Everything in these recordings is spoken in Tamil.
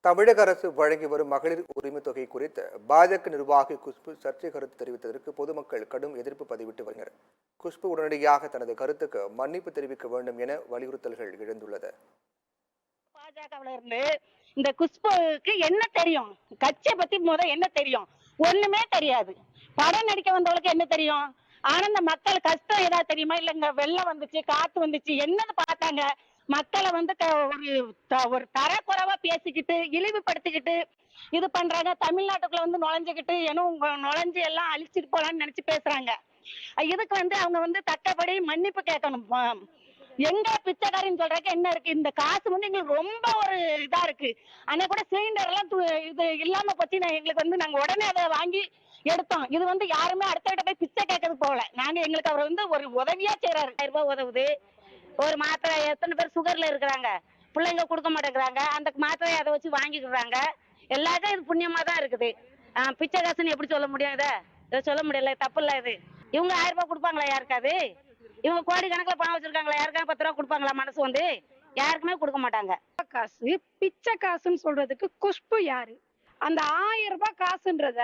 தமிழக அரசு வழங்கி வரும் மகளிர் உரிமை தொகை குறித்து பாஜக நிர்வாகி குஷ்பு சர்ச்சை கருத்து தெரிவித்ததற்கு பொதுமக்கள் கடும் எதிர்ப்பு பதிவிட்டு வருகின்றனர். குஷ்பு உடனடியாக தனது கருத்துக்கு மன்னிப்பு தெரிவிக்க வேண்டும் என வலியுறுத்தல்கள் எழுந்துள்ளது. பாஜகவுல இருந்து இந்த குஷ்புக்கு என்ன தெரியும்? கட்சியை பத்தி என்ன தெரியும்? ஒண்ணுமே தெரியாது. படம் நடிக்க வந்தவளுக்கு என்ன தெரியும்? ஆனா இந்த மக்கள் கஷ்டம் ஏதாவது தெரியுமா? இல்லங்க வெள்ளம் வந்துச்சு, காத்து வந்துச்சு, என்னது பார்த்தாங்க? மக்களை ஒரு தரக்குறைவா பேசிக்கிட்டு இழிவுபடுத்திக்கிட்டு இது பண்றாங்க. தமிழ்நாட்டுக்குள்ள நுழைஞ்சுக்கிட்டு நுழைஞ்சு எல்லாம் அழிச்சிட்டு போலான்னு நினைச்சு பேசுறாங்க. இதுக்கு அவங்க தக்கபடி மன்னிப்பு கேட்கணும். எங்க பிச்சைக்காரின்னு சொல்றதுக்கு என்ன இருக்கு? இந்த காசு எங்களுக்கு ரொம்ப ஒரு இதா இருக்கு. ஆனா கூட சிலிண்டர் எல்லாம் இது இல்லாம பத்தி எங்களுக்கு நாங்க உடனே அதை வாங்கி எடுத்தோம். இது யாருமே அடுத்த போய் பிச்சை கேட்கறது போகல. நாங்க எங்களுக்கு அவர் ஒரு உதவியா செய்யறாரு. 1000 ரூபாய் உதவுது. ஒரு மாத்திரை எத்தனை பேர் சுகர்ல இருக்கிறாங்க, பிள்ளைங்க கொடுக்க மாட்டேங்கிறாங்க, அந்த மாத்திரையை அதை வச்சு வாங்கிக்கிறாங்க. எல்லாருக்கும் இது புண்ணியமா தான் இருக்குது. பிச்சை காசுன்னு எப்படி சொல்ல முடியும்? இதை சொல்ல முடியல, தப்பு இல்ல இது. இவங்க 1000 ரூபாய் கொடுப்பாங்களா யாருக்காவது? இவங்க கோடி கணக்குல பணம் வச்சிருக்காங்களா? யாருக்காவது 10 ரூபாய் கொடுப்பாங்களா? மனசு யாருக்குமே கொடுக்க மாட்டாங்க. காசு பிச்சை காசுன்னு சொல்றதுக்கு குஷ்பு யாரு? அந்த 1000 ரூபாய் காசுன்றத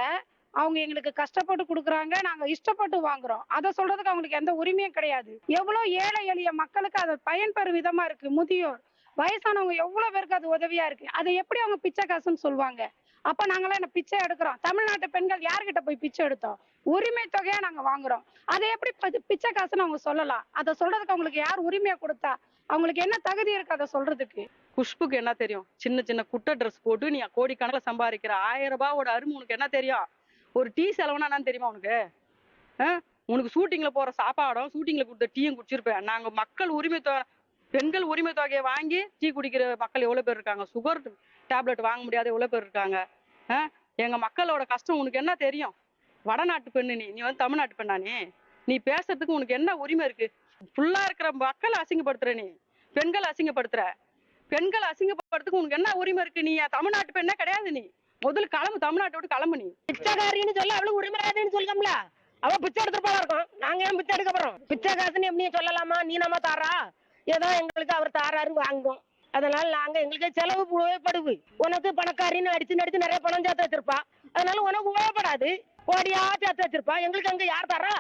அவங்க எங்களுக்கு கஷ்டப்பட்டு கொடுக்குறாங்க, நாங்க இஷ்டப்பட்டு வாங்குறோம். அதை சொல்றதுக்கு அவங்களுக்கு எந்த உரிமையும் கிடையாது. எவ்வளவு ஏழை எளிய மக்களுக்கு அது பயன்பெறும் விதமா இருக்கு. முதியோர், வயசானவங்க எவ்வளவு பேருக்கு அது உதவியா இருக்கு. அதை எப்படி அவங்க பிச்சை காசுன்னு சொல்லுவாங்க? அப்ப நாங்களாம் என்ன பிச்சை எடுக்கிறோம்? தமிழ்நாட்டு பெண்கள் யார்கிட்ட போய் பிச்சை எடுத்தோம்? உரிமை தொகையா நாங்க வாங்குறோம். அதை எப்படி பிச்சை காசுன்னு அவங்க சொல்லலாம்? அதை சொல்றதுக்கு அவங்களுக்கு யார் உரிமையை கொடுத்தா? அவங்களுக்கு என்ன தகுதி இருக்கு அதை சொல்றதுக்கு? குஷ்புக்கு என்ன தெரியும்? சின்ன சின்ன குட்டை ட்ரெஸ் போட்டு நீ கோடிக்கணக்கில் சம்பாதிக்கிற 1000 ரூபாயோட அருமை உனக்கு என்ன தெரியும்? ஒரு டீ செலவுனா என்னன்னு தெரியுமா உனக்கு? உனக்கு ஷூட்டிங்ல போற சாப்பாடும் ஷூட்டிங்ல கொடுத்த டீயும் குடிச்சிருப்பேன். நாங்க மக்கள் உரிமை பெண்கள் உரிமை தொகையை வாங்கி டீ குடிக்கிற மக்கள் எவ்வளவு பேர் இருக்காங்க? சுகர் டேப்லெட் வாங்க முடியாத எவ்வளவு பேர் இருக்காங்க? எங்க மக்களோட கஷ்டம் உனக்கு என்ன தெரியும்? வடநாட்டு பெண்ணு நீ தமிழ்நாட்டு பெண்ணா? நீ பேசுறதுக்கு உனக்கு என்ன உரிமை இருக்கு? ஃபுல்லா இருக்கிற மக்களை அசிங்கப்படுத்துற, நீ பெண்களை அசிங்கப்படுத்துற. பெண்களை அசிங்கப்படுறதுக்கு உனக்கு என்ன உரிமை இருக்கு? நீ தமிழ்நாட்டு பெண்ணே கிடையாது. நீ முதல்ல கிளம்பு, தமிழ்நாட்டை விட்டு கிளம்பு. நீ பிச்சைக்காரின்னு சொல்ல அவளுக்கு உரிமையாதுன்னு சொல்லலாம்ல. அவ பிச்சை எடுத்து போல இருக்கும். நாங்க ஏன் பிச்சை எடுக்க போறோம்? பிச்சை காசுன்னு எப்படி சொல்லலாமா? நீ நம்ம தாரா, ஏதோ எங்களுக்கு அவர் தாராருன்னு வாங்குவோம். அதனால நாங்க எங்களுக்கு செலவு உபயோகப்படுது. உனக்கு பணக்காரின்னு அடிச்சு நடிச்சு நிறைய பணம் சேர்த்து வச்சிருப்பா. அதனால உனக்கு உபயோகப்படாது. கோடியா சேர்த்து வச்சிருப்பா. எங்களுக்கு அங்க யார் தாரா?